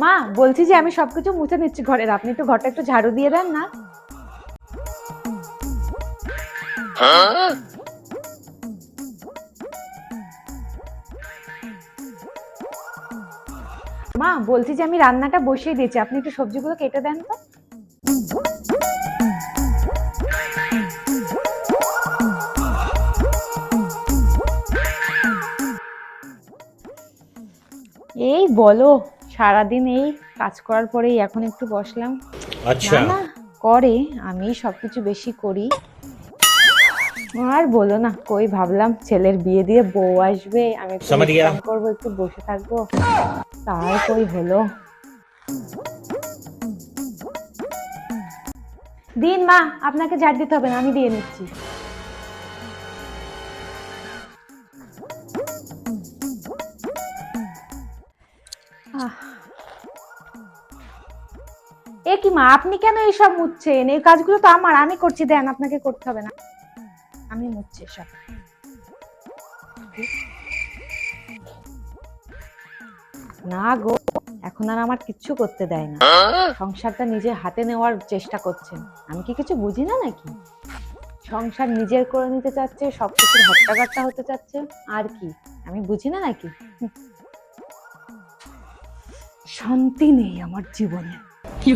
মা বলছি যে আমি সবকিছু মুছে নিচ্ছি ঘরের, আপনি একটু ঘরটা একটু ঝাড়ু দিয়ে দেন না। মা বলছি যে আমি রান্নাটা বসিয়ে দিয়েছি, আপনি একটু সবজিগুলো কেটে দেন তো। এই বলো, সারাদিন এই কাজ করার পরেই এখন একটু বসলাম। আচ্ছা। না না করে, আমি সবকিছু বেশি করি। আর বলো না, কই ভাবলাম ছেলের বিয়ে দিয়ে বউ আসবে, আমি একটু समझ गया। বিশ্রাম করবো, একটু বসে থাকবো, তার কই হলো। দিন মা, আপনাকে ঝাড় দিতে হবে না, আমি দিয়ে নিচ্ছি। এ কি মা, আপনি কেন এইসব মুছছেন? এই কাজগুলো তো আমার, আমি করছি, দেন, আপনাকে করতে হবে না, আমি মুছছি সব। না গো, এখন আর আমার কিচ্ছু করতে দেয় না, সংসারটা নিজে হাতে নেওয়ার চেষ্টা করছেন। আমি কি কিছু বুঝি না নাকি? সংসার নিজের করে নিতে চাচ্ছে, সবকিছু হট্টাকাট্টা হতে চাচ্ছে, আর কি আমি বুঝি না নাকি? শান্তি নেই আমার জীবনে। কি